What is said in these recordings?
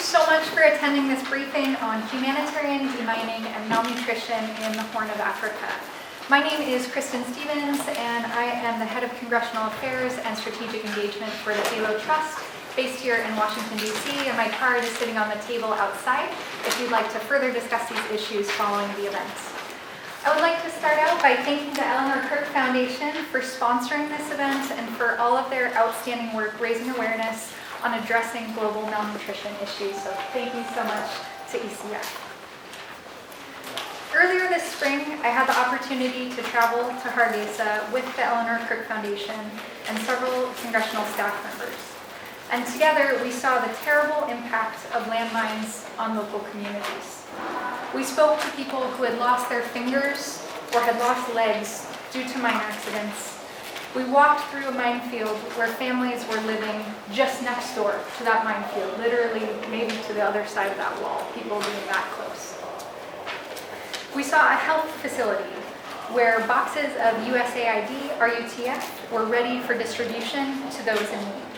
so much for attending this briefing on humanitarian demining and malnutrition in the Horn of Africa. My name is Kristen Stevens, and I am the head of Congressional Affairs and Strategic Engagement for the HALO Trust, based here in Washington, D.C., and my card is sitting on the table outside if you'd like to further discuss these issues following the event. I would like to start out by thanking the Eleanor Crook Foundation for sponsoring this event and for all of their outstanding work raising awareness on addressing global malnutrition issues. So thank you so much to ECF. Earlier this spring, I had the opportunity to travel to Hargeisa with the Eleanor Crook Foundation and several congressional staff members. And together, we saw the terrible impact of landmines on local communities. We spoke to people who had lost their fingers or had lost legs due to mine accidents. We walked through a minefield where families were living just next door to that minefield, literally maybe to the other side of that wall, people being that close. We saw a health facility where boxes of USAID, RUTF, were ready for distribution to those in need.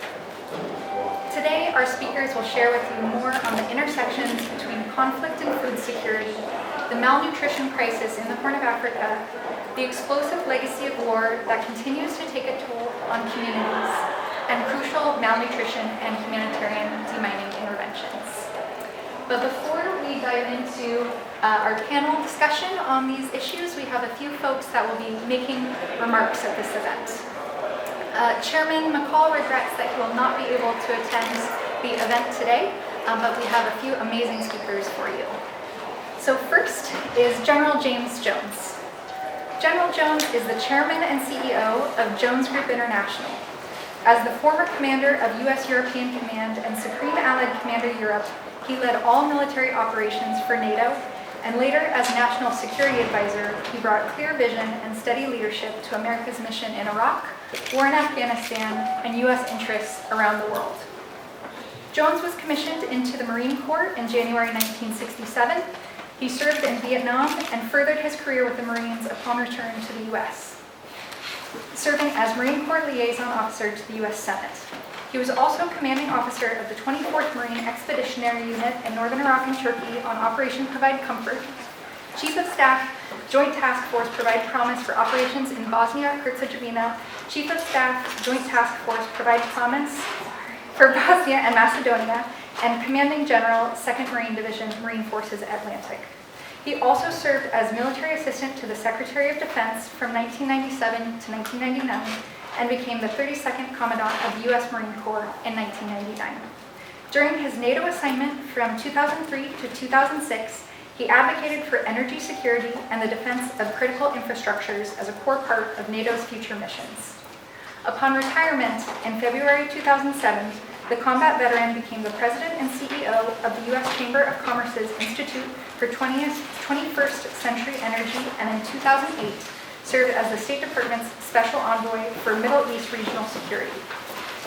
Today, our speakers will share with you more on the intersections between conflict and food security, the malnutrition crisis in the Horn of Africa, the explosive legacy of war that continues to take a toll on communities, and crucial malnutrition and humanitarian demining interventions. But before we dive into our panel discussion on these issues, we have a few folks that will be making remarks at this event. Chairman McCall regrets that he will not be able to attend the event today, but we have a few amazing speakers for you. So first is General James Jones. General Jones is the chairman and CEO of Jones Group International. As the former commander of U.S. European Command and Supreme Allied Commander Europe, he led all military operations for NATO, and later as National Security Advisor, he brought clear vision and steady leadership to America's mission in Iraq, war in Afghanistan, and U.S. interests around the world. Jones was commissioned into the Marine Corps in January 1967. He served in Vietnam and furthered his career with the Marines upon return to the U.S., serving as Marine Corps Liaison Officer to the U.S. Senate. He was also commanding officer of the 24th Marine Expeditionary Unit in Northern Iraq and Turkey on Operation Provide Comfort, Chief of Staff, Joint Task Force Provide Promise for operations in Bosnia-Herzegovina, Chief of Staff, Joint Task Force Provide Promise for Bosnia and Macedonia, and Commanding General, 2nd Marine Division, Marine Forces Atlantic. He also served as military assistant to the Secretary of Defense from 1997 to 1999 and became the 32nd Commandant of the U.S. Marine Corps in 1999. During his NATO assignment from 2003 to 2006, he advocated for energy security and the defense of critical infrastructures as a core part of NATO's future missions. Upon retirement in February 2007, the combat veteran became the president and CEO of the U.S. Chamber of Commerce's Institute for 21st Century Energy, and in 2008, served as the State Department's Special Envoy for Middle East Regional Security.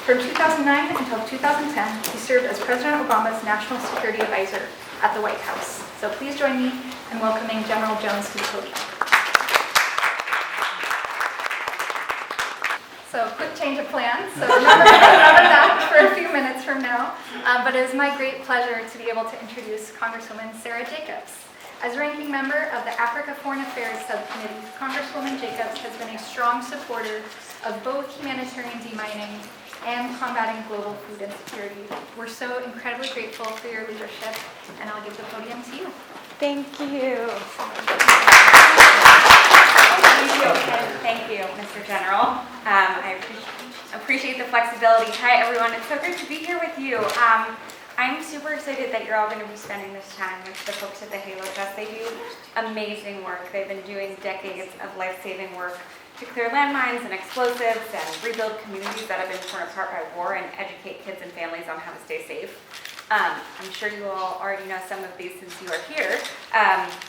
From 2009 until 2010, he served as President Obama's National Security Advisor at the White House. So please join me in welcoming General Jones to the podium. So quick change of plans, so remember that for a few minutes from now. But it is my great pleasure to be able to introduce Congresswoman Sarah Jacobs. As ranking member of the Africa Foreign Affairs Subcommittee, Congresswoman Jacobs has been a strong supporter of both humanitarian demining and combating global food insecurity. We're so incredibly grateful for your leadership, and I'll give the podium to you. Thank you. Thank you, Mr. General. I appreciate the flexibility. Hi, everyone. It's so great to be here with you. I'm super excited that you're all going to be spending this time with the folks at the HALO Trust. They do amazing work. They've been doing decades of life-saving work to clear landmines and explosives and rebuild communities that have been torn apart by war and educate kids and families on how to stay safe. I'm sure you all already know some of these since you are here,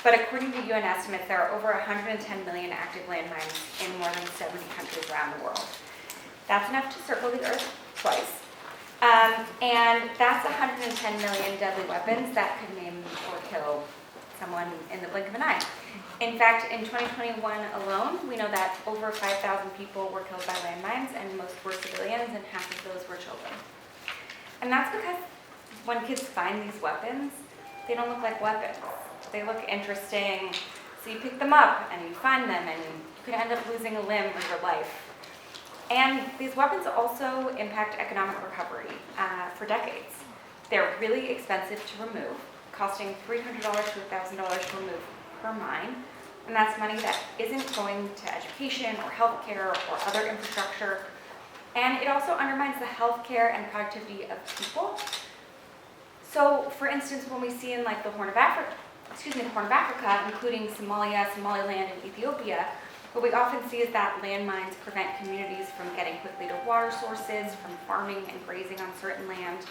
but according to UN estimates, there are over 110 million active landmines in more than 70 countries around the world. That's enough to circle the Earth twice. And that's 110 million deadly weapons that could maim or kill someone in the blink of an eye. In fact, in 2021 alone, we know that over 5,000 people were killed by landmines, and most were civilians, and half of those were children. And that's because when kids find these weapons, they don't look like weapons. They look interesting, so you pick them up and you find them and you could end up losing a limb or your life. And these weapons also impact economic recovery for decades. They're really expensive to remove, costing $300 to $1,000 to remove per mine. And that's money that isn't going to education or healthcare or other infrastructure. And it also undermines the healthcare and productivity of people. So, for instance, when we see in like the Horn of Africa, including Somalia, Somaliland, and Ethiopia, what we often see is that landmines prevent communities from getting quickly to water sources, from farming and grazing on certain land.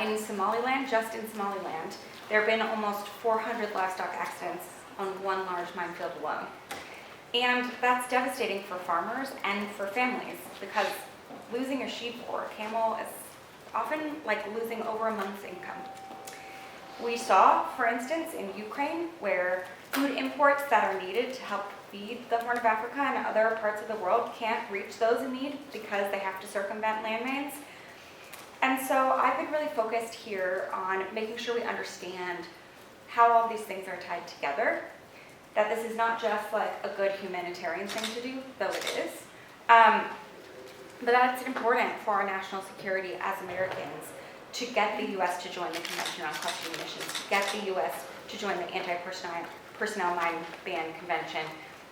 In Somaliland, just in Somaliland, there have been almost 400 livestock accidents on one large minefield alone. And that's devastating for farmers and for families, because losing a sheep or a camel is often like losing over a month's income. We saw, for instance, in Ukraine, where food imports that are needed to help feed the Horn of Africa and other parts of the world can't reach those in need because they have to circumvent landmines. And so I've been really focused here on making sure we understand how all these things are tied together, that this is not just like a good humanitarian thing to do, though it is, but that it's important for our national security as Americans to get the U.S. to join the Convention on Cluster Munitions, to get the U.S. to join the Anti-Personnel Mine Ban Convention,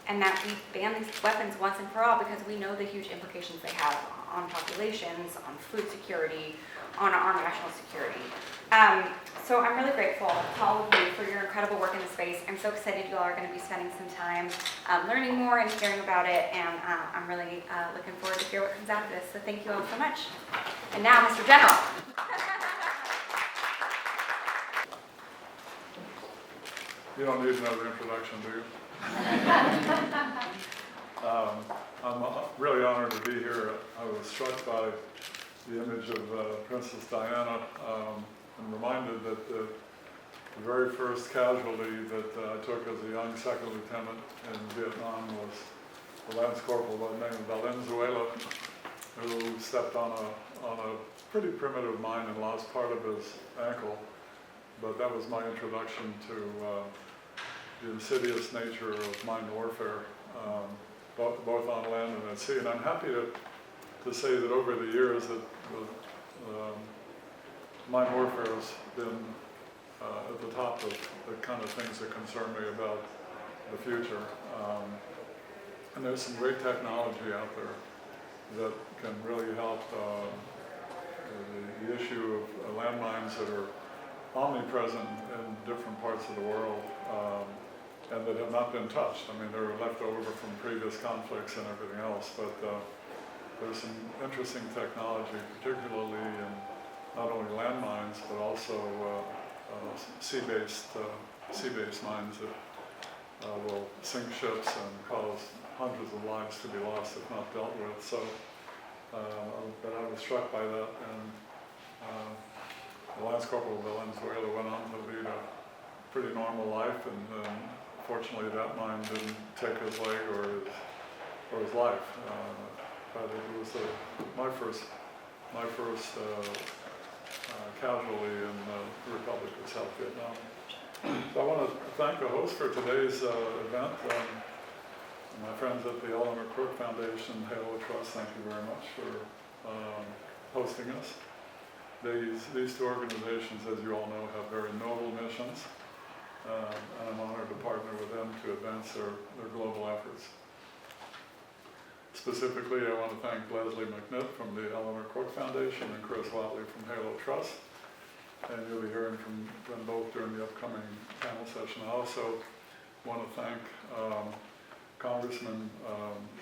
and that we ban these weapons once and for all, because we know the huge implications they have on populations, on food security, on our national security. So I'm really grateful to all of you for your incredible work in this space. I'm so excited you all are going to be spending some time learning more and hearing about it, and I'm really looking forward to hear what comes out of this. So thank you all so much. And now, Mr. General. You don't need another introduction, do you? I'm really honored to be here. I was struck by the image of Princess Diana and reminded that the very first casualty that I took as a young second lieutenant in Vietnam was the Lance Corporal by the name of Valenzuela, who stepped on a pretty primitive mine and lost part of his ankle. But that was my introduction to the insidious nature of mine warfare, both on land and at sea. And I'm happy to say that over the years that mine warfare has been at the top of the kind of things that concern me about the future. And there's some great technology out there that can really help the issue of landmines that are omnipresent in different parts of the world, and that have not been touched. I mean, they're left over from previous conflicts and everything else, but there's some interesting technology, particularly in not only landmines, but also sea-based mines that will sink ships and cause hundreds of lives to be lost if not dealt with. So, but I was struck by that, and the Lance Corporal of Venezuela went on to lead a pretty normal life, and fortunately that mine didn't take his leg or his life. But it was my first casualty in the Republic of South Vietnam. So I want to thank the host for today's event. My friends at the Eleanor Crook Foundation, Halo Trust, thank you very much for hosting us. These two organizations, as you all know, have very noble missions, and I'm honored to partner with them to advance their global efforts. Specifically, I want to thank Leslie McNitt from the Eleanor Crook Foundation and Chris Watley from Halo Trust, and you'll be hearing from them both during the upcoming panel session. I also want to thank Congressman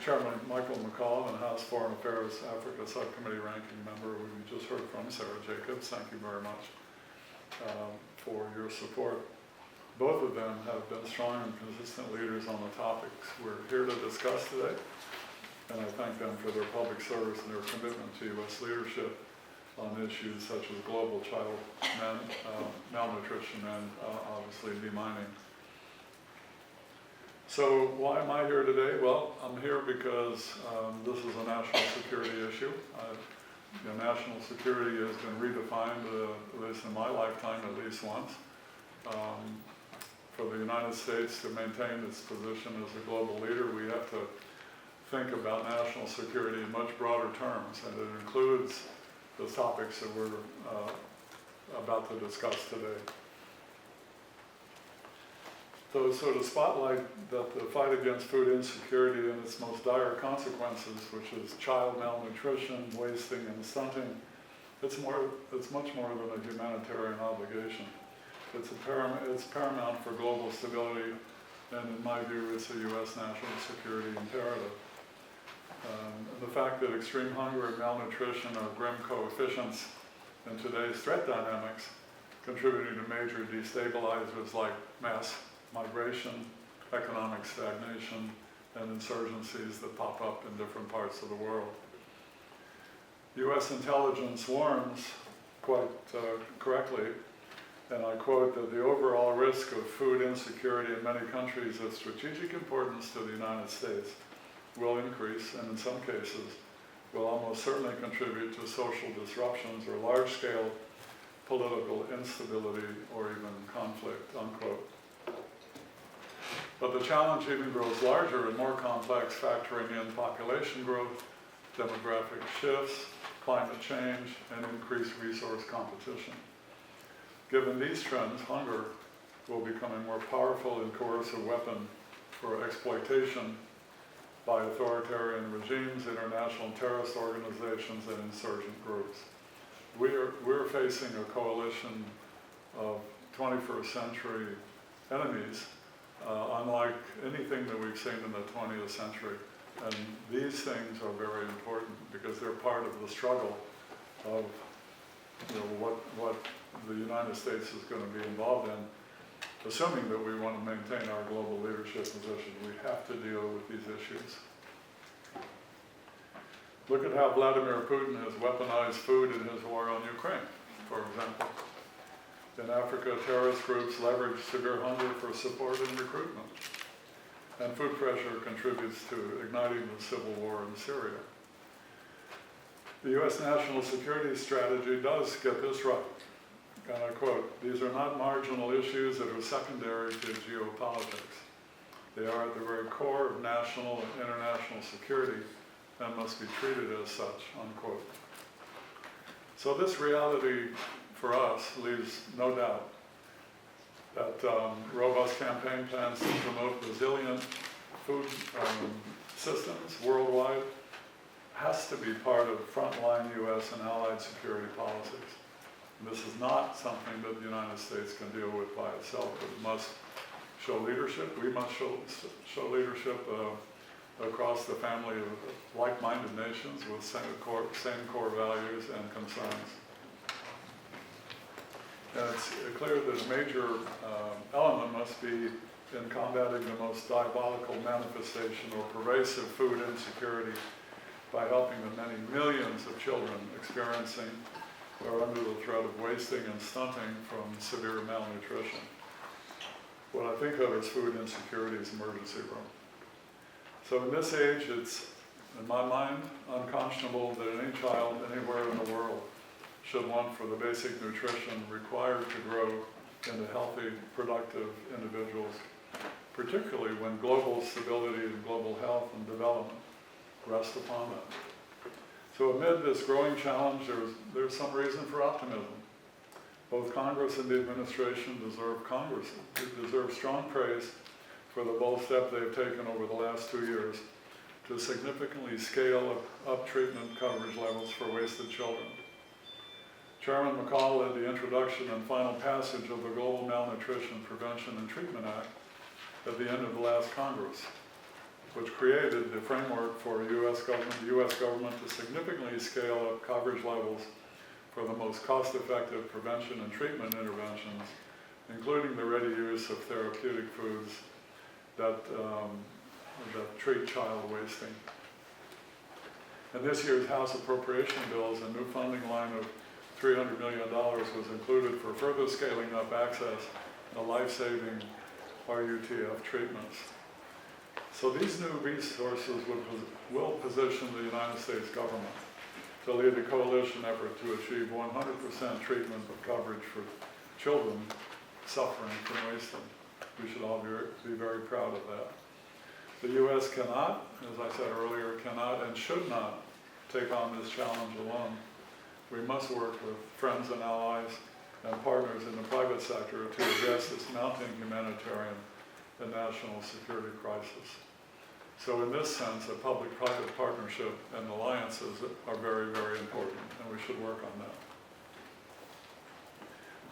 Chairman Michael McCall and House Foreign Affairs Africa Subcommittee Ranking Member, who you just heard from, Sarah Jacobs. Thank you very much for your support. Both of them have been strong and consistent leaders on the topics we're here to discuss today, and I thank them for their public service and their commitment to U.S. leadership on issues such as global child malnutrition and obviously demining. So why am I here today? Well, I'm here because this is a national security issue. National security has been redefined, at least in my lifetime, at least once. For the United States to maintain its position as a global leader, we have to think about national security in much broader terms, and it includes the topics that we're about to discuss today. So to spotlight that the fight against food insecurity and its most dire consequences, which is child malnutrition, wasting, and stunting, it's much more than a humanitarian obligation. It's paramount for global stability, and in my view, it's a U.S. national security imperative. And the fact that extreme hunger and malnutrition are grim coefficients in today's threat dynamics, contributing to major destabilizers like mass migration, economic stagnation, and insurgencies that pop up in different parts of the world. U.S. intelligence warns, quite correctly, and I quote, that the overall risk of food insecurity in many countries of strategic importance to the United States will increase, and in some cases will almost certainly contribute to social disruptions or large-scale political instability or even conflict, unquote. But the challenge even grows larger and more complex, factoring in population growth, demographic shifts, climate change, and increased resource competition. Given these trends, hunger will become a more powerful and coercive weapon for exploitation by authoritarian regimes, international terrorist organizations, and insurgent groups. We're facing a coalition of 21st century enemies, unlike anything that we've seen in the 20th century. And these things are very important because they're part of the struggle of what the United States is going to be involved in. Assuming that we want to maintain our global leadership position, we have to deal with these issues. Look at how Vladimir Putin has weaponized food in his war on Ukraine, for example. In Africa, terrorist groups leverage severe hunger for support and recruitment. And food pressure contributes to igniting the civil war in Syria. The U.S. national security strategy does get this right. And I quote, "These are not marginal issues that are secondary to geopolitics. They are at the very core of national and international security and must be treated as such," unquote. So this reality for us leaves no doubt that robust campaign plans to promote resilient food systems worldwide has to be part of frontline U.S. and allied security policies. And this is not something that the United States can deal with by itself. It must show leadership. We must show leadership across the family of like-minded nations with same core values and concerns. And it's clear that a major element must be in combating the most diabolical manifestation or pervasive food insecurity by helping the many millions of children experiencing or under the threat of wasting and stunting from severe malnutrition. What I think of as food insecurity is emergency room. So in this age, it's, in my mind, unconscionable that any child anywhere in the world should want for the basic nutrition required to grow into healthy, productive individuals, particularly when global stability and global health and development rest upon it. So amid this growing challenge, there's some reason for optimism. Both Congress and the administration deserve strong praise for the bold step they've taken over the last 2 years to significantly scale up treatment coverage levels for wasted children. Chairman McCall led the introduction and final passage of the Global Malnutrition Prevention and Treatment Act at the end of the last Congress, which created the framework for the U.S. government to significantly scale up coverage levels for the most cost-effective prevention and treatment interventions, including the ready use of therapeutic foods that treat child wasting. In this year's House appropriation bills, a new funding line of $300 million was included for further scaling up access to life-saving RUTF treatments. So these new resources will position the United States government to lead a coalition effort to achieve 100% treatment of coverage for children suffering from wasting. We should all be very proud of that. The U.S. cannot, as I said earlier, cannot and should not take on this challenge alone. We must work with friends and allies and partners in the private sector to address this mounting humanitarian and national security crisis. So in this sense, a public-private partnership and alliances are very, very important, and we should work on that.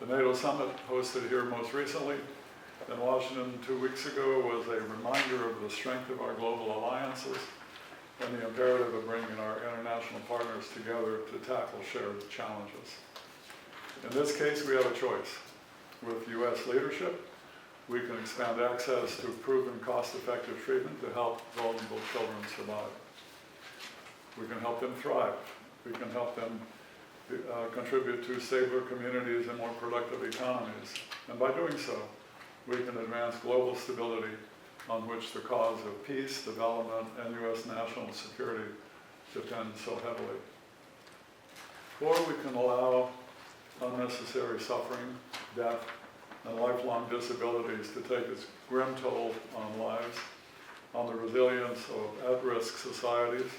The NATO summit hosted here most recently in Washington 2 weeks ago was a reminder of the strength of our global alliances and the imperative of bringing our international partners together to tackle shared challenges. In this case, we have a choice. With U.S. leadership, we can expand access to proven cost-effective treatment to help vulnerable children survive. We can help them thrive. We can help them contribute to stabler communities and more productive economies. And by doing so, we can advance global stability on which the cause of peace, development, and U.S. national security depend so heavily. Or we can allow unnecessary suffering, death, and lifelong disabilities to take its grim toll on lives, on the resilience of at-risk societies,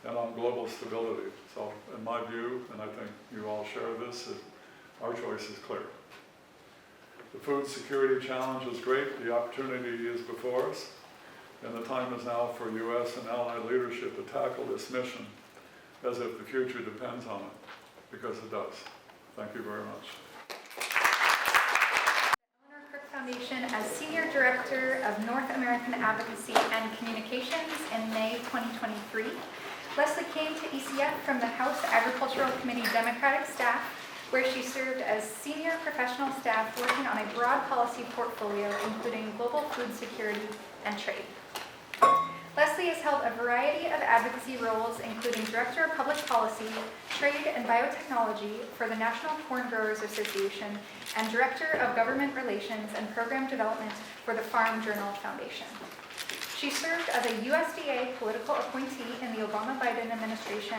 and on global stability. So in my view, and I think you all share this, our choice is clear. The food security challenge is great, the opportunity is before us, and the time is now for U.S. and allied leadership to tackle this mission as if the future depends on it, because it does. Thank you very much. Eleanor Crook Foundation as Senior Director of North American Advocacy and Communications in May 2023. Leslie came to ECF from the House Agricultural Committee Democratic staff, where she served as senior professional staff working on a broad policy portfolio, including global food security and trade. Leslie has held a variety of advocacy roles, including Director of Public Policy, Trade and Biotechnology for the National Corn Growers Association, and Director of Government Relations and Program Development for the Farm Journal Foundation. She served as a USDA political appointee in the Obama-Biden administration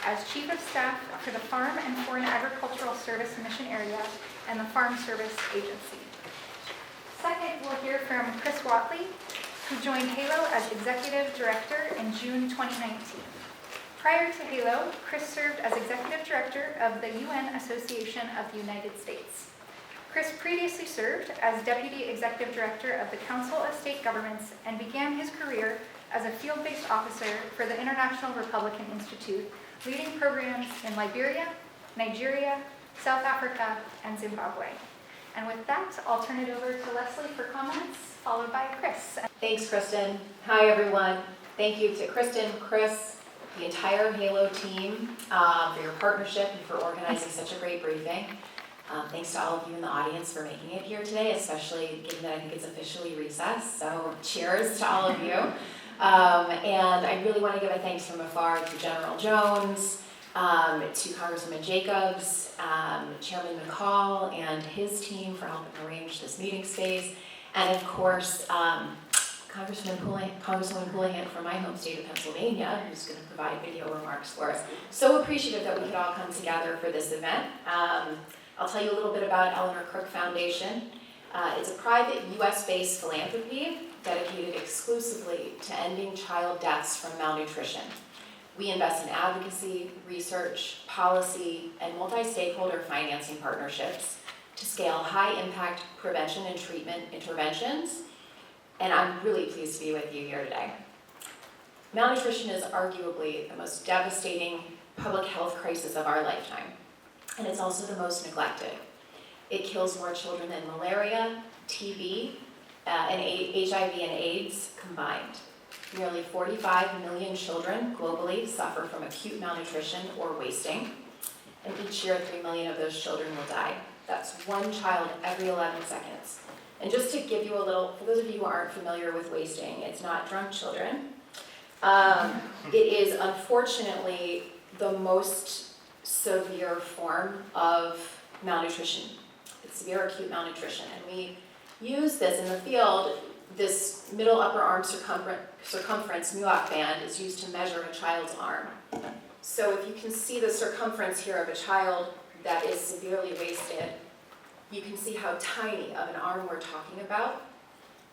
as Chief of Staff for the Farm and Foreign Agricultural Service Mission Area and the Farm Service Agency. Second, we'll hear from Chris Whatley, who joined HALO as Executive Director in June 2019. Prior to HALO, Chris served as Executive Director of the UN Association of the United States. Chris previously served as Deputy Executive Director of the Council of State Governments and began his career as a field-based officer for the International Republican Institute, leading programs in Liberia, Nigeria, South Africa, and Zimbabwe. And with that, I'll turn it over to Leslie for comments, followed by Chris. Thanks, Kristen. Hi, everyone. Thank you to Kristen, Chris, the entire HALO team for your partnership and for organizing such a great briefing. Thanks to all of you in the audience for making it here today, especially given that I think it's officially recess. So cheers to all of you. And I really want to give a thanks from afar to General Jones, to Congresswoman Jacobs, Chairman McCall and his team for helping arrange this meeting space, and of course, Congresswoman Houlihan from my home state of Pennsylvania, who's going to provide video remarks for us. So appreciative that we could all come together for this event. I'll tell you a little bit about Eleanor Crook Foundation. It's a private US-based philanthropy dedicated exclusively to ending child deaths from malnutrition. We invest in advocacy, research, policy, and multi-stakeholder financing partnerships to scale high-impact prevention and treatment interventions, and I'm really pleased to be with you here today. Malnutrition is arguably the most devastating public health crisis of our lifetime, and it's also the most neglected. It kills more children than malaria, TB, and HIV and AIDS combined. Nearly 45 million children globally suffer from acute malnutrition or wasting, and each year 3 million of those children will die. That's one child every 11 seconds. And just to give you a little, for those of you who aren't familiar with wasting, it's not drunk children. It is unfortunately the most severe form of malnutrition. It's severe acute malnutrition. And we use this in the field. This middle upper arm circumference MUOC band is used to measure a child's arm. So if you can see the circumference here of a child that is severely wasted, you can see how tiny of an arm we're talking about.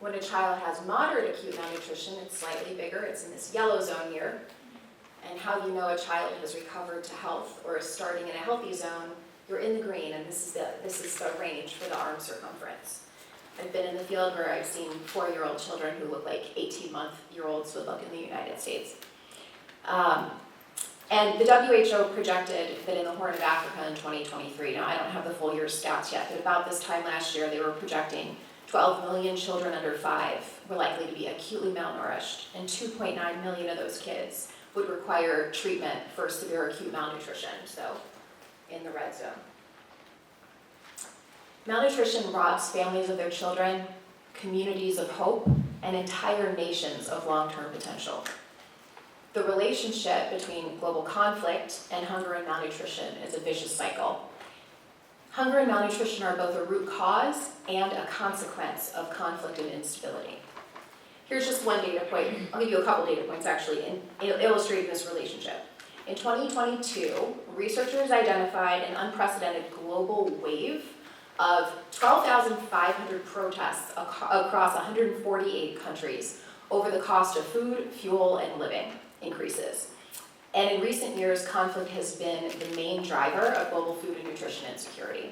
When a child has moderate acute malnutrition, it's slightly bigger, it's in this yellow zone here. And how you know a child has recovered to health or is starting in a healthy zone, you're in the green, and this is the range for the arm circumference. I've been in the field where I've seen 4-year-old children who look like 18-month-year-olds would look in the United States. And the WHO projected that in the Horn of Africa in 2023, now I don't have the full year stats yet, but about this time last year, they were projecting 12 million children under 5 were likely to be acutely malnourished, and 2.9 million of those kids would require treatment for severe acute malnutrition, so in the red zone. Malnutrition robs families of their children, communities of hope, and entire nations of long-term potential. The relationship between global conflict and hunger and malnutrition is a vicious cycle. Hunger and malnutrition are both a root cause and a consequence of conflict and instability. Here's just one data point. I'll give you a couple data points actually illustrating this relationship. In 2022, researchers identified an unprecedented global wave of 12,500 protests across 148 countries over the cost of food, fuel, and living increases. And in recent years, conflict has been the main driver of global food and nutrition insecurity.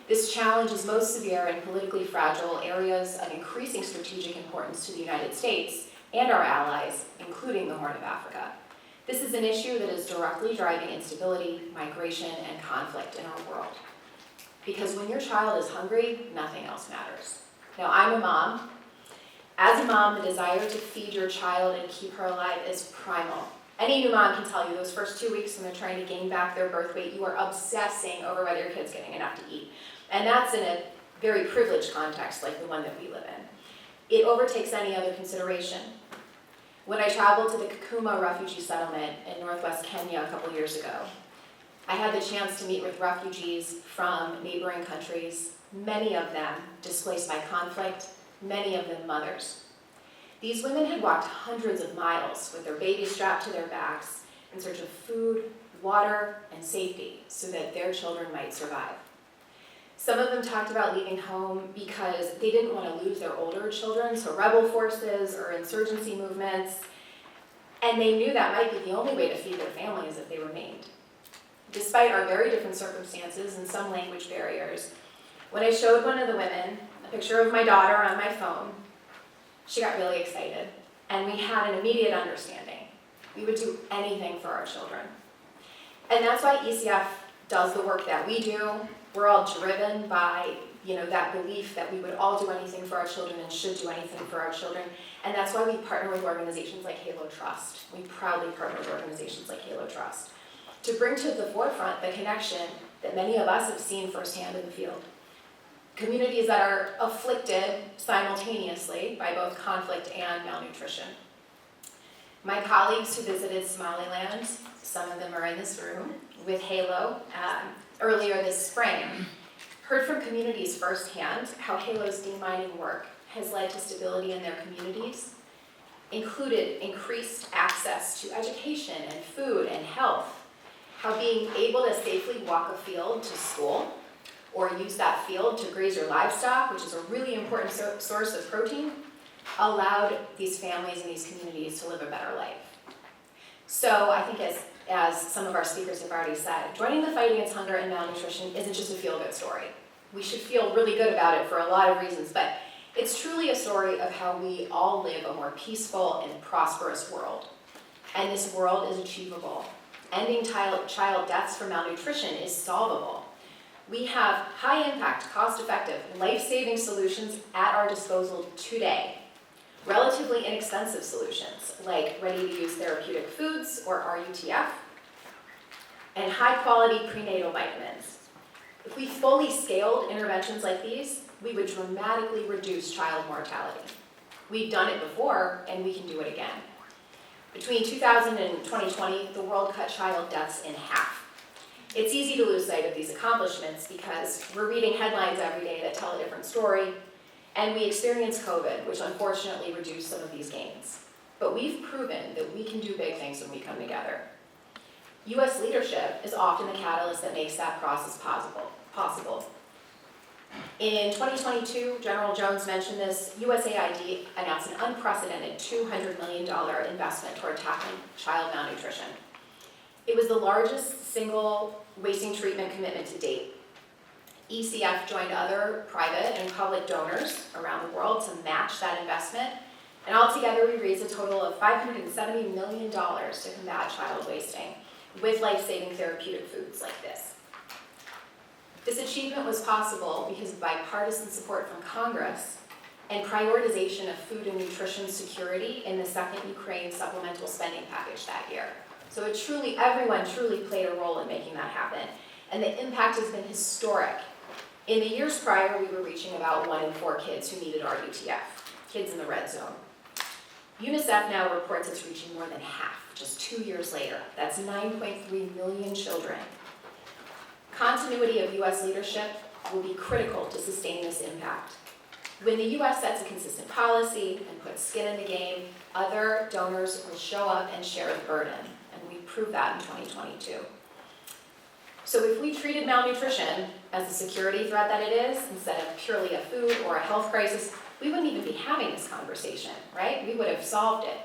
This challenge is most severe in politically fragile areas of increasing strategic importance to the United States and our allies, including the Horn of Africa. This is an issue that is directly driving instability, migration, and conflict in our world. Because when your child is hungry, nothing else matters. Now, I'm a mom. As a mom, the desire to feed your child and keep her alive is primal. Any new mom can tell you those first 2 weeks when they're trying to gain back their birth weight, you are obsessing over whether your kid's getting enough to eat. And that's in a very privileged context like the one that we live in. It overtakes any other consideration. When I traveled to the Kakuma refugee settlement in northwest Kenya a couple years ago, I had the chance to meet with refugees from neighboring countries, many of them displaced by conflict, many of them mothers. These women had walked hundreds of miles with their babies strapped to their backs in search of food, water, and safety so that their children might survive. Some of them talked about leaving home because they didn't want to lose their older children, so rebel forces or insurgency movements, and they knew that might be the only way to feed their families if they remained. Despite our very different circumstances and some language barriers, when I showed one of the women a picture of my daughter on my phone, she got really excited, and we had an immediate understanding. We would do anything for our children. And that's why ECF does the work that we do. We're all driven by, that belief that we would all do anything for our children and should do anything for our children. And that's why we partner with organizations like Halo Trust. We proudly partner with organizations like Halo Trust to bring to the forefront the connection that many of us have seen firsthand in the field. Communities that are afflicted simultaneously by both conflict and malnutrition. My colleagues who visited Somaliland, some of them are in this room, with Halo earlier this spring, heard from communities firsthand how Halo's demining work has led to stability in their communities, included increased access to education and food and health, how being able to safely walk a field to school or use that field to graze your livestock, which is a really important source of protein, allowed these families and these communities to live a better life. So I think as some of our speakers have already said, joining the fight against hunger and malnutrition isn't just a feel-good story. We should feel really good about it for a lot of reasons, but it's truly a story of how we all live a more peaceful and prosperous world. And this world is achievable. Ending child deaths from malnutrition is solvable. We have high-impact, cost-effective, life-saving solutions at our disposal today. Relatively inexpensive solutions like ready-to-use therapeutic foods, or RUTF, and high-quality prenatal vitamins. If we fully scaled interventions like these, we would dramatically reduce child mortality. We've done it before, and we can do it again. Between 2000 and 2020, the world cut child deaths in half. It's easy to lose sight of these accomplishments because we're reading headlines every day that tell a different story, and we experienced COVID, which unfortunately reduced some of these gains. But we've proven that we can do big things when we come together. U.S. leadership is often the catalyst that makes that process possible. In 2022, General Jones mentioned this, USAID announced an unprecedented $200 million investment toward tackling child malnutrition. It was the largest single wasting treatment commitment to date. ECF joined other private and public donors around the world to match that investment, and altogether we raised a total of $570 million to combat child wasting with life-saving therapeutic foods like this. This achievement was possible because of bipartisan support from Congress and prioritization of food and nutrition security in the second Ukraine supplemental spending package that year. So everyone truly played a role in making that happen. And the impact has been historic. In the years prior, we were reaching about 1 in 4 kids who needed RUTF, kids in the red zone. UNICEF now reports it's reaching more than half, just 2 years later. That's 9.3 million children. Continuity of U.S. leadership will be critical to sustain this impact. When the U.S. sets a consistent policy and puts skin in the game, other donors will show up and share the burden, and we proved that in 2022. So if we treated malnutrition as the security threat that it is, instead of purely a food or a health crisis, we wouldn't even be having this conversation, right? We would have solved it.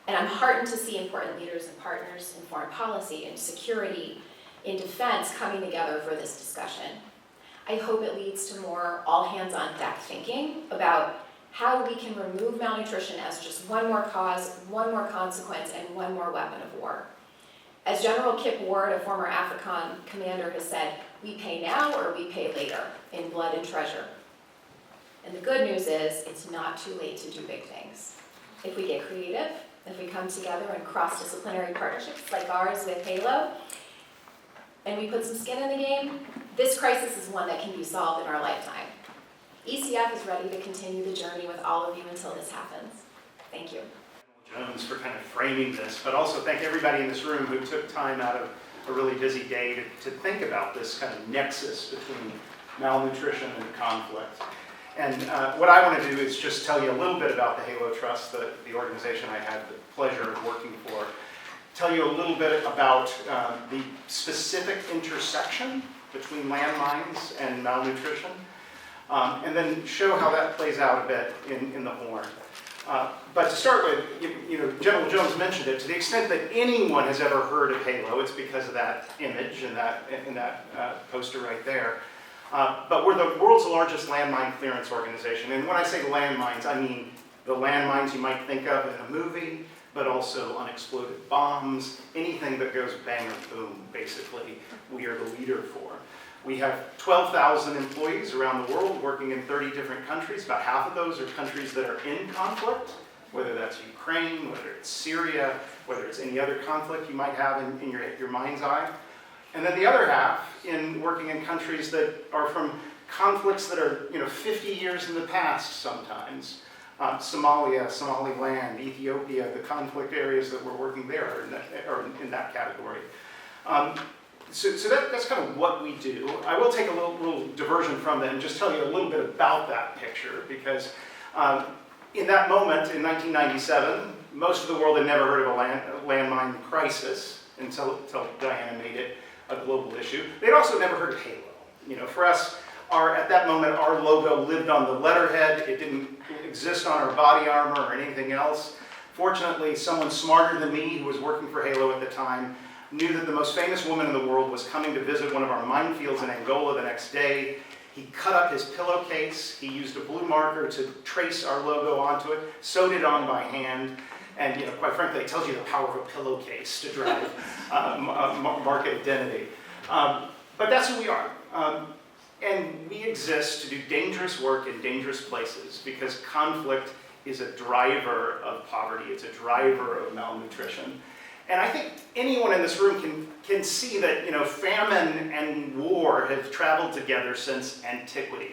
And I'm heartened to see important leaders and partners in foreign policy and security, in defense, coming together for this discussion. I hope it leads to more all-hands-on-deck thinking about how we can remove malnutrition as just one more cause, one more consequence, and one more weapon of war. As General Kip Ward, a former AFRICOM commander, has said, we pay now or we pay later in blood and treasure. And the good news is it's not too late to do big things. If we get creative, if we come together in cross-disciplinary partnerships like ours with HALO, and we put some skin in the game, this crisis is one that can be solved in our lifetime. ECF is ready to continue the journey with all of you until this happens. Thank you. Jones for kind of framing this, but also thank everybody in this room who took time out of a really busy day to think about this kind of nexus between malnutrition and conflict. And what I want to do is just tell you a little bit about the HALO Trust, the organization I had the pleasure of working for. Tell you a little bit about the specific intersection between landmines and malnutrition, and then show how that plays out a bit in the Horn. But to start with, General Jones mentioned it. To the extent that anyone has ever heard of HALO, it's because of that image and that poster right there. But we're the world's largest landmine clearance organization. And when I say landmines, I mean the landmines you might think of in a movie, but also unexploded bombs, anything that goes bang or boom, basically, we are the leader for. We have 12,000 employees around the world working in 30 different countries. About half of those are countries that are in conflict, whether that's Ukraine, whether it's Syria, whether it's any other conflict you might have in your mind's eye. And then the other half in working in countries that are from conflicts that are 50 years in the past sometimes. Somalia, Somaliland, Ethiopia, the conflict areas that we're working there are in that category. So that's kind of what we do. I will take a little diversion from that and just tell you a little bit about that picture, because in that moment in 1997, most of the world had never heard of a landmine crisis until Diana made it a global issue. They'd also never heard of HALO. For us, at that moment, our logo lived on the letterhead. It didn't exist on our body armor or anything else. Fortunately, someone smarter than me who was working for HALO at the time knew that the most famous woman in the world was coming to visit one of our minefields in Angola the next day. He cut up his pillowcase. He used a blue marker to trace our logo onto it, sewed it on by hand. And quite frankly, it tells you the power of a pillowcase to drive market identity. But that's who we are. And we exist to do dangerous work in dangerous places because conflict is a driver of poverty. It's a driver of malnutrition. And I think anyone in this room can see that famine and war have traveled together since antiquity.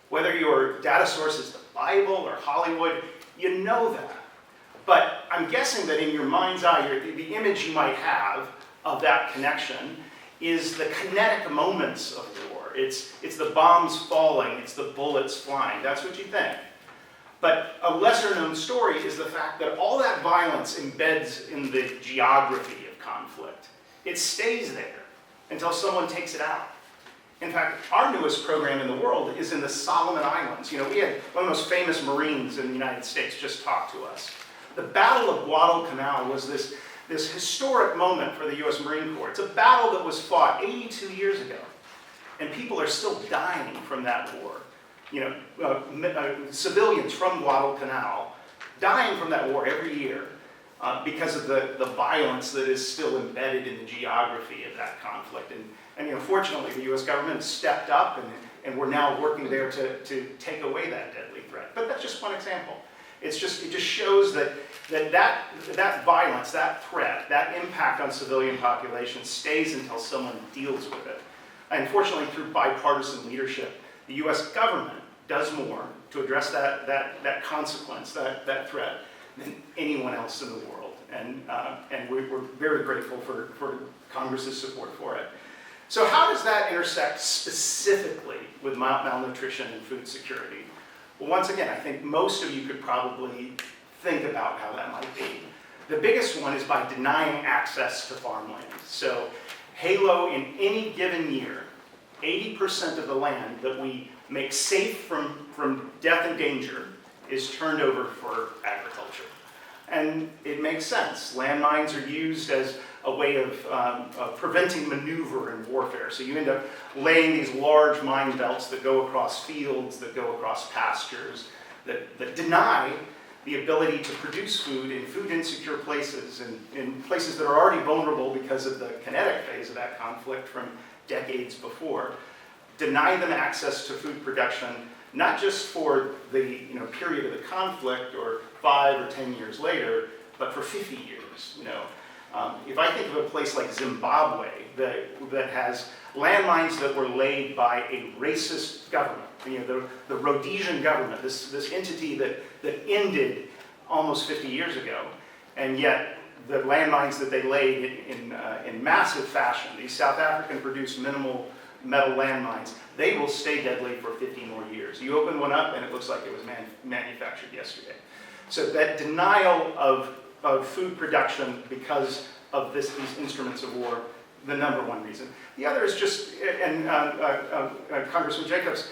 Whether your data source is the Bible or Hollywood, you know that. But I'm guessing that in your mind's eye, the image you might have of that connection is the kinetic moments of war. It's the bombs falling, it's the bullets flying. That's what you think. But a lesser known story is the fact that all that violence embeds in the geography of conflict. it stays there until someone takes it out. In fact, our newest program in the world is in the Solomon Islands. You know, we had one of the most famous Marines in the United States just talk to us. The Battle of Guadalcanal was this historic moment for the US Marine Corps. It's a battle that was fought 82 years ago, and people are still dying from that war. You know, civilians from Guadalcanal dying from that war every year because of the violence that is still embedded in the geography of that conflict. And you know, fortunately, the US government stepped up, and we're now working there to take away that deadly threat. But that's just one example. It just shows that violence, that threat, that impact on civilian populations stays until someone deals with it. And fortunately, through bipartisan leadership, the US government does more to address that consequence, that threat, than anyone else in the world. And we're very grateful for Congress's support for it. So how does that intersect specifically with malnutrition and food security? Well, once again, I think most of you could probably think about how that might be. The biggest one is by denying access to farmland. So HALO, in any given year, 80% of the land that we make safe from death and danger is turned over for agriculture. And it makes sense. Landmines are used as a way of preventing maneuver in warfare. So you end up laying these large mine belts that go across fields, that go across pastures, that deny the ability to produce food in food insecure places, and in places that are already vulnerable because of the kinetic phase of that conflict from decades before. Deny them access to food production, not just for the period of the conflict or 5 or 10 years later, but for 50 years. If I think of a place like Zimbabwe that has landmines that were laid by a racist government, the Rhodesian government, this entity that ended almost 50 years ago, and yet the landmines that they laid in massive fashion, these South African produced minimal metal landmines, they will stay deadly for 50 more years. You open one up and it looks like it was manufactured yesterday. So that denial of food production because of these instruments of war, the number one reason. The other is just, and Congressman Jacobs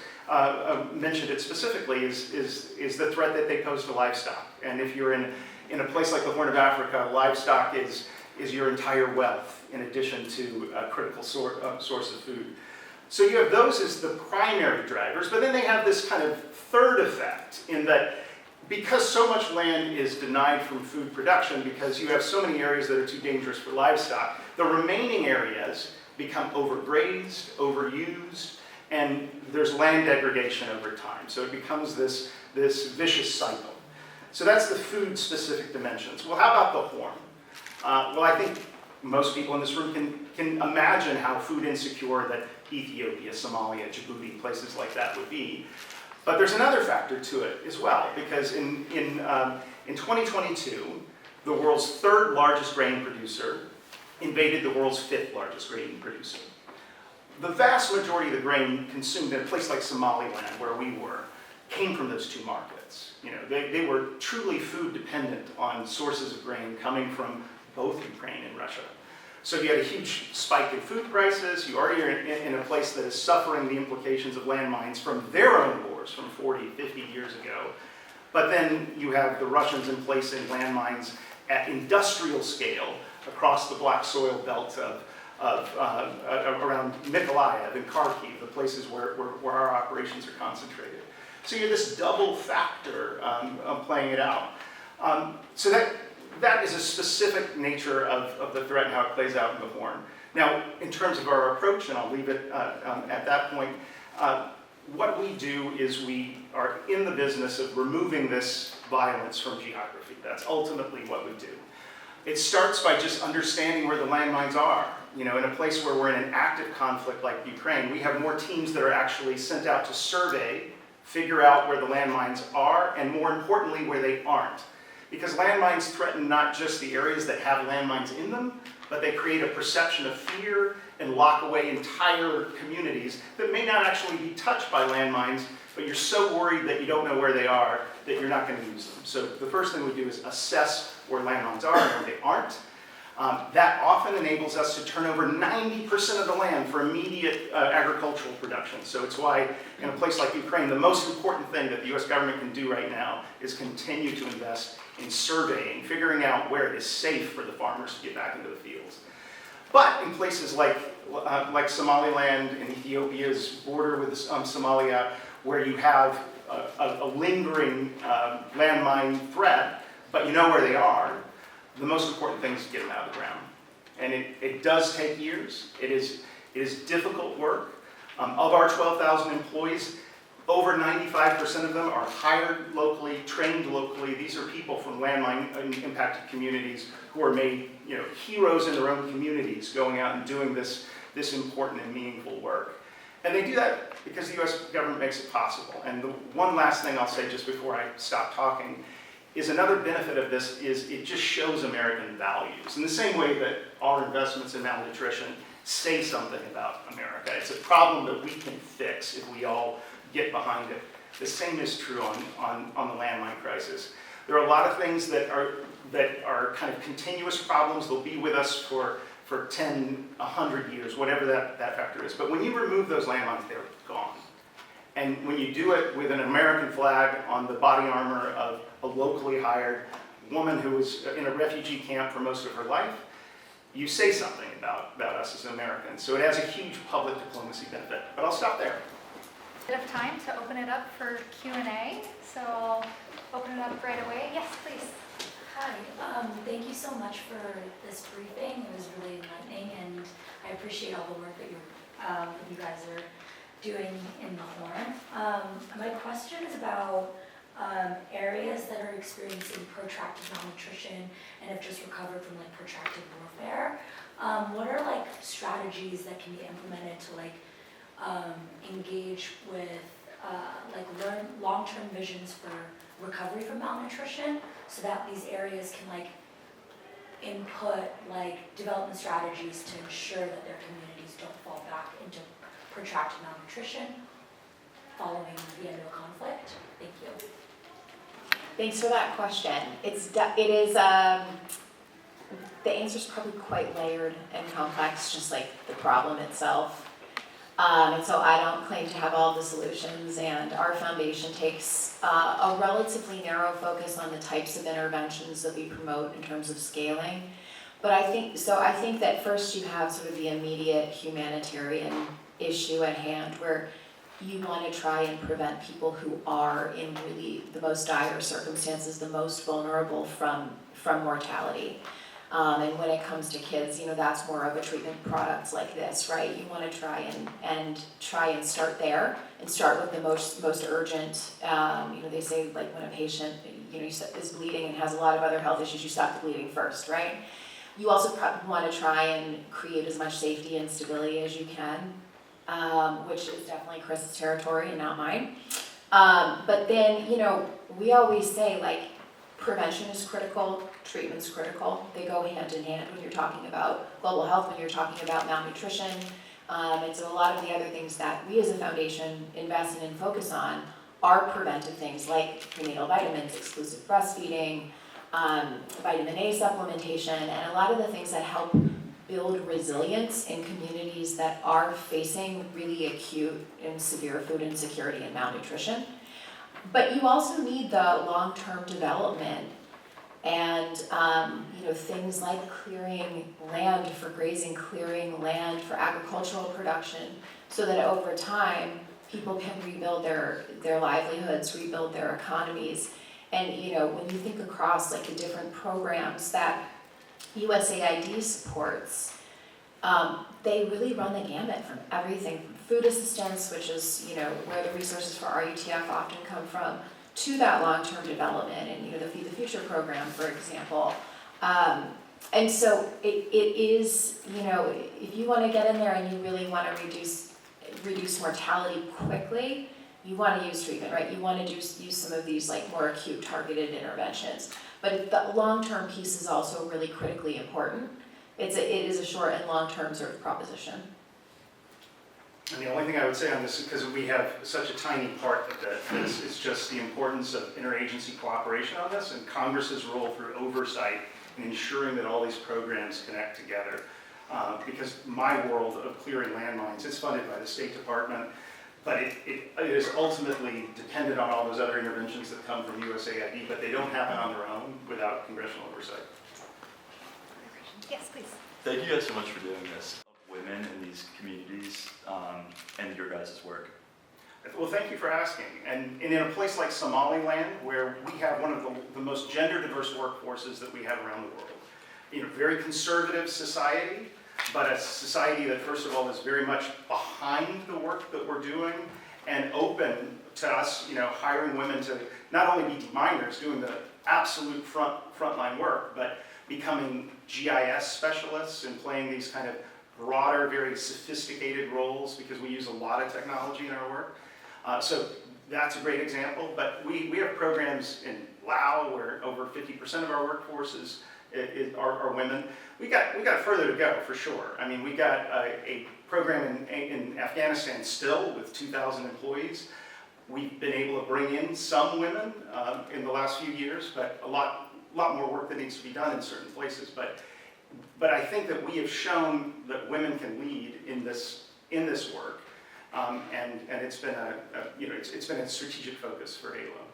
mentioned it specifically, is the threat that they pose to livestock. And if you're in a place like the Horn of Africa, livestock is your entire wealth in addition to a critical source of food. So you have those as the primary drivers, but then they have this kind of third effect in that because so much land is denied from food production, because you have so many areas that are too dangerous for livestock, the remaining areas become overgrazed, overused, and there's land degradation over time. So it becomes this vicious cycle. So that's the food-specific dimensions. Well, how about the Horn? Well, I think most people in this room can imagine how food insecure that Ethiopia, Somalia, Djibouti, places like that would be. But there's another factor to it as well, because in 2022, the world's third largest grain producer invaded the world's fifth largest grain producer. The vast majority of the grain consumed in a place like Somaliland, where we were, came from those two markets. They were truly food dependent on sources of grain coming from both Ukraine and Russia. So you had a huge spike in food prices. You already are in a place that is suffering the implications of landmines from their own wars from 40, 50 years ago. But then you have the Russians in placing landmines at industrial scale across the black soil belt around Mykolaiv and Kharkiv, the places where our operations are concentrated. So you have this double factor of playing it out. So that is a specific nature of the threat and how it plays out in the Horn. Now, in terms of our approach, and I'll leave it at that point, what we do is we are in the business of removing this violence from geography. That's ultimately what we do. It starts by just understanding where the landmines are. In a place where we're in an active conflict like Ukraine, we have more teams that are actually sent out to survey, figure out where the landmines are, and more importantly, where they aren't. Because landmines threaten not just the areas that have landmines in them, but they create a perception of fear and lock away entire communities that may not actually be touched by landmines, but you're so worried that you don't know where they are that you're not going to use them. So the first thing we do is assess where landmines are and where they aren't. That often enables us to turn over 90% of the land for immediate agricultural production. So it's why in a place like Ukraine, the most important thing that the US government can do right now is continue to invest in surveying, figuring out where it is safe for the farmers to get back into the fields. But in places like Somaliland and Ethiopia's border with Somalia, where you have a lingering landmine threat, but you know where they are, the most important thing is to get them out of the ground. And it does take years. It is difficult work. Of our 12,000 employees, over 95% of them are hired locally, trained locally. These are people from landmine impacted communities who are made, heroes in their own communities, going out and doing this important and meaningful work. And they do that because the US government makes it possible. And the one last thing I'll say just before I stop talking is another benefit of this is it just shows American values. In the same way that our investments in malnutrition say something about America. It's a problem that we can fix if we all get behind it. The same is true on the landmine crisis. There are a lot of things that are kind of continuous problems. They'll be with us for 10, 100 years, whatever that factor is. But when you remove those landmines, they're gone. And when you do it with an American flag on the body armor of a locally hired woman who was in a refugee camp for most of her life, you say something about us as Americans. So it has a huge public diplomacy benefit. But I'll stop there. Bit of time to open it up for Q&A, so I'll open it up right away. Yes, please. Hi, thank you so much for this briefing. It was really enlightening, and I appreciate all the work that you guys are doing in the Horn. My question is about areas that are experiencing protracted malnutrition and have just recovered from protracted warfare. What are strategies that can be implemented to engage with learn long-term visions for recovery from malnutrition, so that these areas can input development strategies to ensure that their communities don't fall back into protracted malnutrition following the end of a conflict? Thank you. Thanks for that question. The answer is probably quite layered and complex, just like the problem itself. And so I don't claim to have all the solutions, and our foundation takes a relatively narrow focus on the types of interventions that we promote in terms of scaling. But I think that first you have sort of the immediate humanitarian issue at hand, where you want to try and prevent people who are in really the most dire circumstances, the most vulnerable from mortality. And when it comes to kids, that's more of a treatment product like this, right? You want to try and start there, and start with the most urgent. They say when a patient is bleeding and has a lot of other health issues, you stop the bleeding first, right? You also want to try and create as much safety and stability as you can, which is definitely Chris's territory and not mine. But then we always say prevention is critical, treatment's critical. They go hand in hand when you're talking about global health, when you're talking about malnutrition. And so a lot of the other things that we as a foundation invest in and focus on are preventive things like prenatal vitamins, exclusive breastfeeding, vitamin A supplementation, and a lot of the things that help build resilience in communities that are facing really acute and severe food insecurity and malnutrition. But you also need the long-term development and things like clearing land for grazing, clearing land for agricultural production, so that over time people can rebuild their livelihoods, rebuild their economies. And when you think across the different programs that USAID supports, they really run the gamut from everything from food assistance, which is where the resources for RUTF often come from, to that long-term development and the Feed the Future program, for example. And so it is, if you want to get in there and you really want to reduce mortality quickly, you want to use treatment, right? You want to use some of these more acute targeted interventions. But the long-term piece is also really critically important. It is a short and long-term sort of proposition. And the only thing I would say on this, because we have such a tiny part of this, is just the importance of interagency cooperation on this, and Congress's role through oversight and ensuring that all these programs connect together. Because my world of clearing landmines is funded by the State Department, but it is ultimately dependent on all those other interventions that come from USAID, but they don't happen on their own without congressional oversight. Yes, please. Thank you guys so much for doing this. Women in these communities and your guys' work. Well, thank you for asking. And in a place like Somaliland, where we have one of the most gender diverse workforces that we have around the world, very conservative society, but a society that, first of all, is very much behind the work that we're doing and open to us, hiring women to not only be deminers, doing the absolute frontline work, but becoming GIS specialists and playing these kind of broader, very sophisticated roles because we use a lot of technology in our work. So that's a great example, but we have programs in Laos where over 50% of our workforce are women. We got further to go for sure. I mean, we got a program in Afghanistan still with 2,000 employees. We've been able to bring in some women in the last few years, but a lot more work that needs to be done in certain places. But I think that we have shown that women can lead in this work, and it's been it's been a strategic focus for HALO.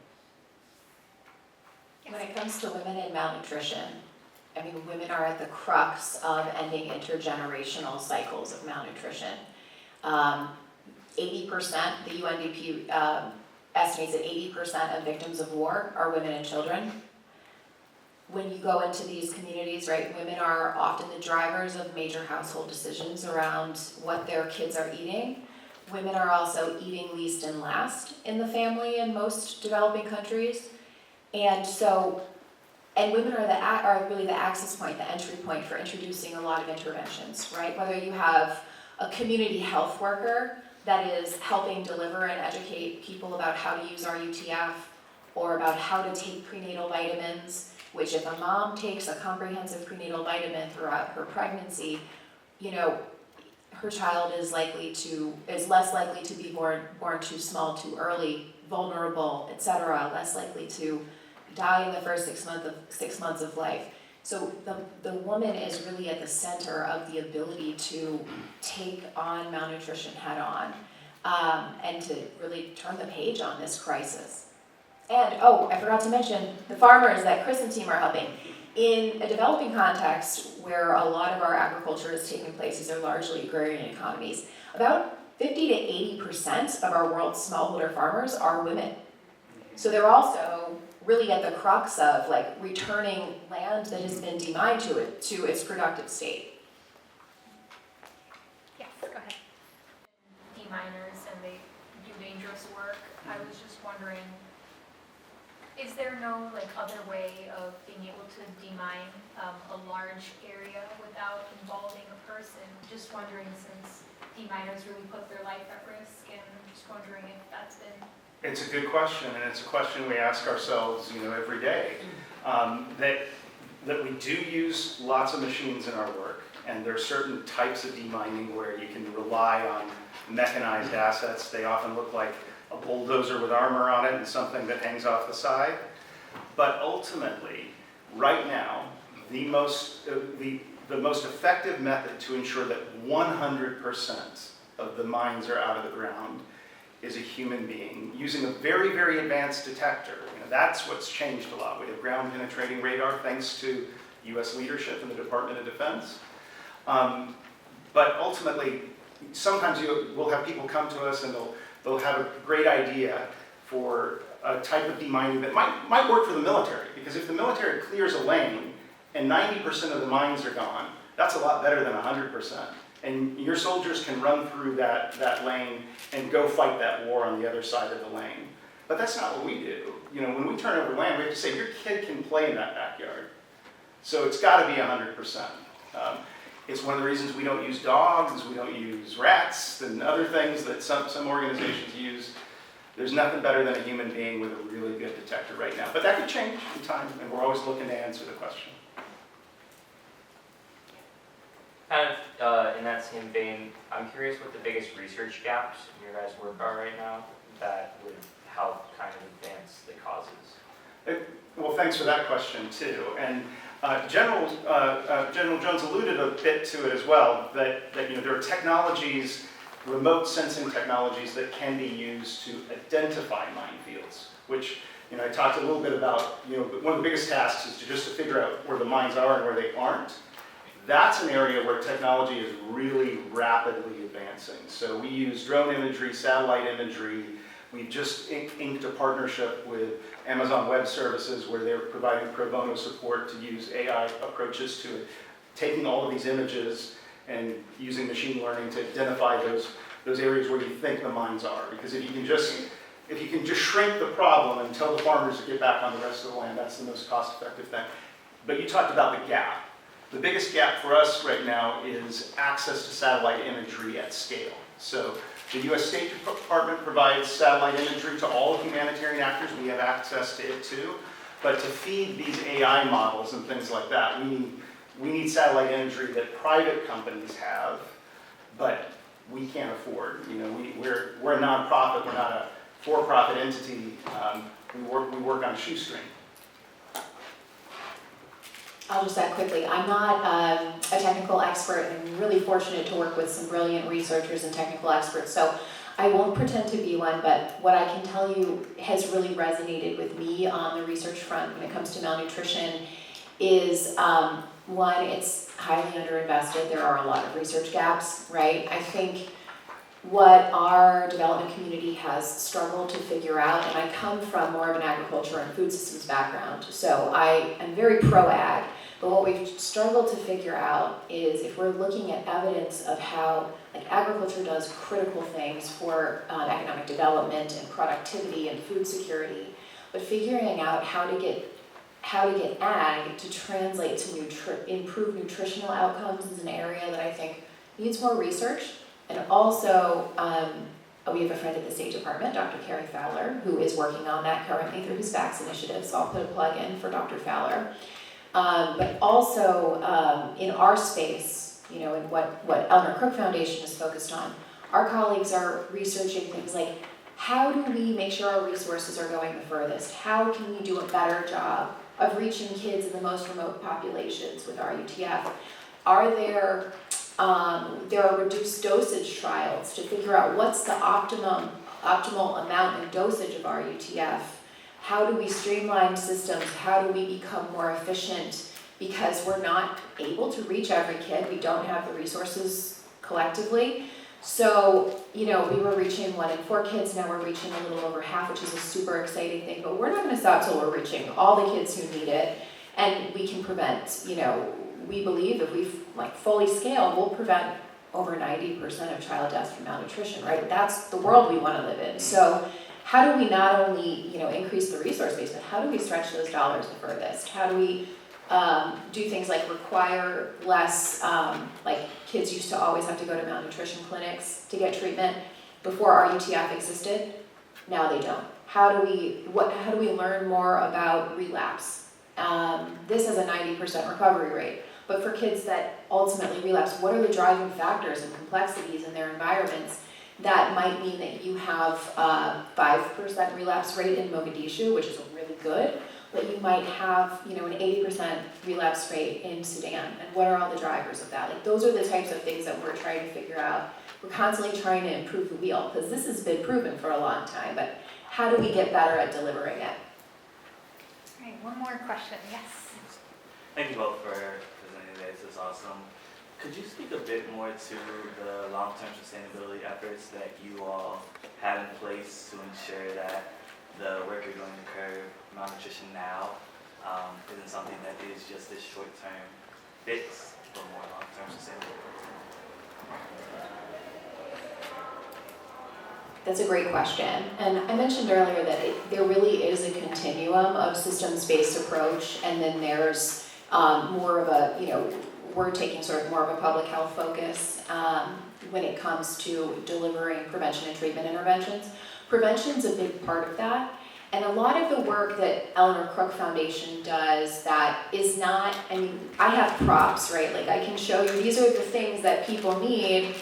When it comes to women and malnutrition, I mean, women are at the crux of ending intergenerational cycles of malnutrition. 80%, the UNDP estimates that 80% of victims of war are women and children. When you go into these communities, right, women are often the drivers of major household decisions around what their kids are eating. Women are also eating least and last in the family in most developing countries. And women are really the access point, the entry point for introducing a lot of interventions, right? Whether you have a community health worker that is helping deliver and educate people about how to use RUTF or about how to take prenatal vitamins, which if a mom takes a comprehensive prenatal vitamin throughout her pregnancy, her child is less likely to be born too small, too early, vulnerable, etc., less likely to die in the first 6 months of life. So the woman is really at the center of the ability to take on malnutrition head on and to really turn the page on this crisis. And, I forgot to mention the farmers that Chris and team are helping. In a developing context where a lot of our agriculture is taking place, these are largely agrarian economies, about 50 to 80% of our world's smallholder farmers are women. So they're also really at the crux of returning land that has been demined to its productive state. Yes, go ahead. Deminers and they do dangerous work. I was just wondering, is there no other way of being able to demine a large area without involving a person? Just wondering, since deminers really put their life at risk, and I'm just wondering if that's been. It's a good question, and it's a question we ask ourselves, every day. That we do use lots of machines in our work, and there are certain types of demining where you can rely on mechanized assets. They often look like a bulldozer with armor on it and something that hangs off the side. But ultimately, right now, the most effective method to ensure that 100% of the mines are out of the ground is a human being using a very, very advanced detector. That's what's changed a lot. We have ground penetrating radar thanks to US leadership in the Department of Defense. But ultimately, sometimes we'll have people come to us and they'll have a great idea for a type of demining that might work for the military. Because if the military clears a lane and 90% of the mines are gone, that's a lot better than 100%. And your soldiers can run through that lane and go fight that war on the other side of the lane. But that's not what we do. When we turn over land, we have to say, your kid can play in that backyard. So it's got to be 100%. It's one of the reasons we don't use dogs, we don't use rats, and other things that some organizations use. There's nothing better than a human being with a really good detector right now. But that could change in time, and we're always looking to answer the question. Kind of in that same vein, I'm curious what the biggest research gaps in your guys' work are right now that would help kind of advance the causes. Well, thanks for that question too. And General Jones alluded a bit to it as well, that there are technologies, remote sensing technologies that can be used to identify minefields, which, I talked a little bit about, one of the biggest tasks is just to figure out where the mines are and where they aren't. That's an area where technology is really rapidly advancing. So we use drone imagery, satellite imagery. We've just inked a partnership with Amazon Web Services where they're providing pro bono support to use AI approaches to it, taking all of these images and using machine learning to identify those areas where you think the mines are. Because if you can just shrink the problem and tell the farmers to get back on the rest of the land, that's the most cost-effective thing. But you talked about the gap. The biggest gap for us right now is access to satellite imagery at scale. So the U.S. State Department provides satellite imagery to all humanitarian actors. We have access to it too. But to feed these AI models and things like that, we need satellite imagery that private companies have, but we can't afford. We're a nonprofit. We're not a for-profit entity. We work on a shoestring. I'll just add quickly, I'm not a technical expert, and I'm really fortunate to work with some brilliant researchers and technical experts, so I won't pretend to be one, but what I can tell you has really resonated with me on the research front when it comes to malnutrition is, one, it's highly underinvested. There are a lot of research gaps, right? I think what our development community has struggled to figure out, and I come from more of an agriculture and food systems background, so I am very pro-ag, but what we've struggled to figure out is if we're looking at evidence of how agriculture does critical things for economic development and productivity and food security, but figuring out how to get ag to translate to improve nutritional outcomes is an area that I think needs more research. And also, we have a friend at the State Department, Dr. Carrie Fowler, who is working on that currently through his VAX initiative, so I'll put a plug in for Dr. Fowler. But also, in our space, in what Eleanor Crook Foundation is focused on, our colleagues are researching things like, how do we make sure our resources are going the furthest? How can we do a better job of reaching kids in the most remote populations with our UTF? There are reduced dosage trials to figure out what's the optimal amount and dosage of our UTF. How do we streamline systems? How do we become more efficient? Because we're not able to reach every kid. We don't have the resources collectively. So, we were reaching 1 in 4 kids. Now we're reaching a little over half, which is a super exciting thing. But we're not going to stop till we're reaching all the kids who need it. And we can prevent, we believe if we fully scale, we'll prevent over 90% of child deaths from malnutrition, right? That's the world we want to live in. So how do we not only, increase the resource base, but how do we stretch those dollars the furthest? How do we do things like require less, kids used to always have to go to malnutrition clinics to get treatment before our UTF existed. Now they don't. How do we learn more about relapse? This has a 90% recovery rate. But for kids that ultimately relapse, what are the driving factors and complexities in their environments that might mean that you have a 5% relapse rate in Mogadishu, which is really good, but you might have, an 80% relapse rate in Sudan. And what are all the drivers of that? Those are the types of things that we're trying to figure out. We're constantly trying to improve the wheel, because this has been proven for a long time, but how do we get better at delivering it? All right, one more question, yes. Thank you both for presenting today. This is awesome. Could you speak a bit more to the long-term sustainability efforts that you all have in place to ensure that the work you're doing to curb malnutrition now isn't something that is just this short-term fix, but more long-term sustainability? That's a great question. And I mentioned earlier that there really is a continuum of systems-based approach, and then there's more of a, we're taking sort of more of a public health focus when it comes to delivering prevention and treatment interventions. Prevention's a big part of that. And a lot of the work that Eleanor Crook Foundation does that is not, I have props, right? I can show you, these are the things that people need,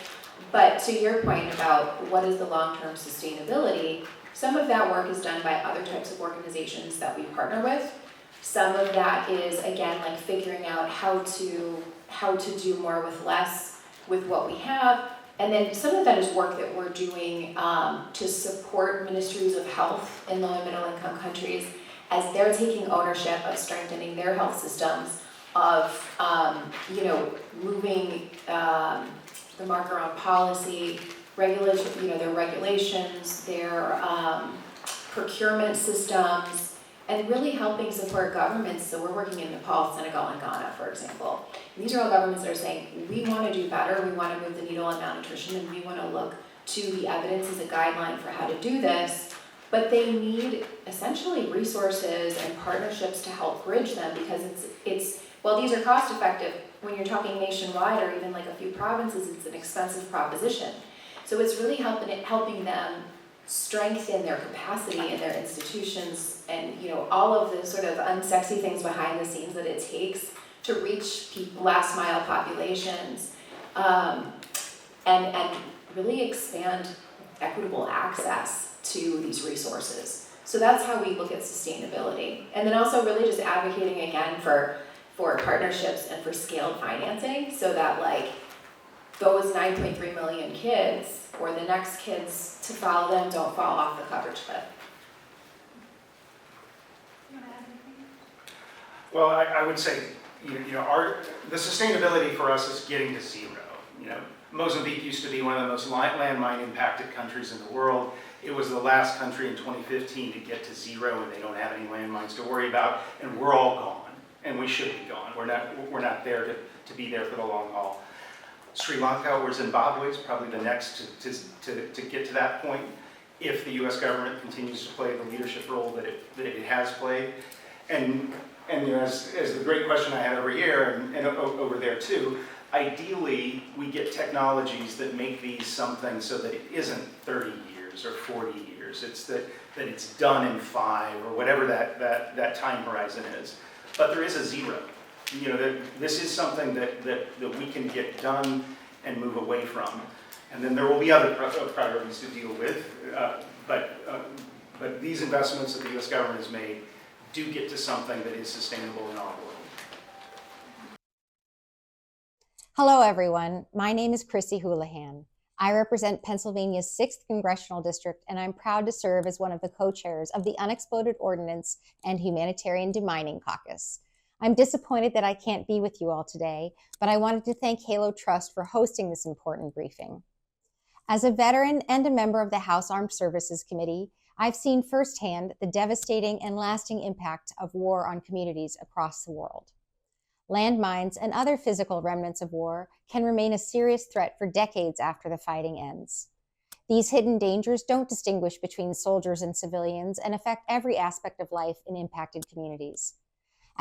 but to your point about what is the long-term sustainability, some of that work is done by other types of organizations that we partner with. Some of that is, again, like figuring out how to do more with less with what we have. And then some of that is work that we're doing to support ministries of health in low and middle income countries as they're taking ownership of strengthening their health systems, of moving the mark around policy, regulation, their regulations, their procurement systems, and really helping support governments. So we're working in Nepal, Senegal, and Ghana, for example. And these are all governments that are saying, we want to do better, we want to move the needle on malnutrition, and we want to look to the evidence as a guideline for how to do this. But they need essentially resources and partnerships to help bridge them, because it's while these are cost effective, when you're talking nationwide or even like a few provinces, it's an expensive proposition. So it's really helping them strengthen their capacity in their institutions, and all of the sort of unsexy things behind the scenes that it takes to reach last mile populations, and really expand equitable access to these resources. So that's how we look at sustainability. And then also really just advocating again for partnerships and for scaled financing, so that like those 9.3 million kids or the next kids to follow them don't fall off the coverage cliff. You want to add anything? Well, I would say, the sustainability for us is getting to zero. Mozambique used to be one of the most landmine impacted countries in the world. It was the last country in 2015 to get to zero, and they don't have any landmines to worry about, and we're all gone, and we should be gone. We're not there to be there for the long haul. Sri Lanka or Zimbabwe is probably the next to get to that point, if the U.S. government continues to play the leadership role that it has played. And as the great question I had over here and over there too, ideally we get technologies that make these something so that it isn't 30 years or 40 years. It's that it's done in 5 or whatever that time horizon is. But there is a zero. This is something that we can get done and move away from. And then there will be other priorities to deal with. But these investments that the U.S. government has made do get to something that is sustainable in our world. Hello, everyone. My name is Chrissy Houlihan. I represent Pennsylvania's 6th Congressional District, and I'm proud to serve as one of the co-chairs of the Unexploded Ordnance and Humanitarian Demining Caucus. I'm disappointed that I can't be with you all today, but I wanted to thank Halo Trust for hosting this important briefing. As a veteran and a member of the House Armed Services Committee, I've seen firsthand the devastating and lasting impact of war on communities across the world. Landmines and other physical remnants of war can remain a serious threat for decades after the fighting ends. These hidden dangers don't distinguish between soldiers and civilians and affect every aspect of life in impacted communities.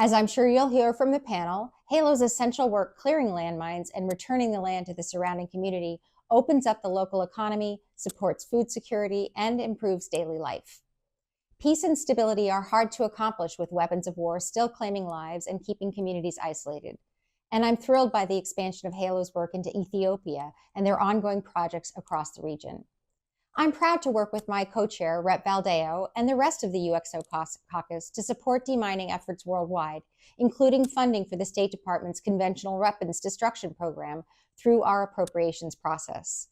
As I'm sure you'll hear from the panel, HALO's essential work clearing landmines and returning the land to the surrounding community opens up the local economy, supports food security, and improves daily life. Peace and stability are hard to accomplish with weapons of war still claiming lives and keeping communities isolated. And I'm thrilled by the expansion of HALO's work into Ethiopia and their ongoing projects across the region. I'm proud to work with my co-chair, Rep. Valdeo, and the rest of the UXO caucus to support demining efforts worldwide, including funding for the State Department's Conventional Weapons Destruction Program through our appropriations process.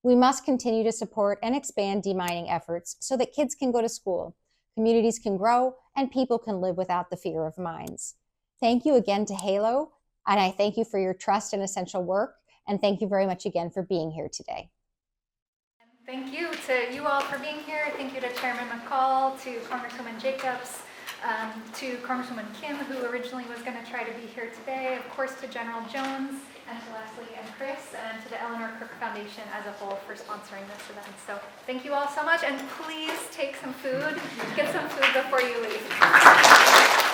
We must continue to support and expand demining efforts so that kids can go to school, communities can grow, and people can live without the fear of mines. Thank you again to HALO, and I thank you for your trust and essential work, and thank you very much again for being here today. Thank you to you all for being here. Thank you to Chairman McCall, to Congresswoman Jacobs, to Congresswoman Kim, who originally was going to try to be here today, of course to General Jones, and to Leslie and Chris, and to the Eleanor Crook Foundation as a whole for sponsoring this event. So thank you all so much, and please take some food. Get some food before you leave.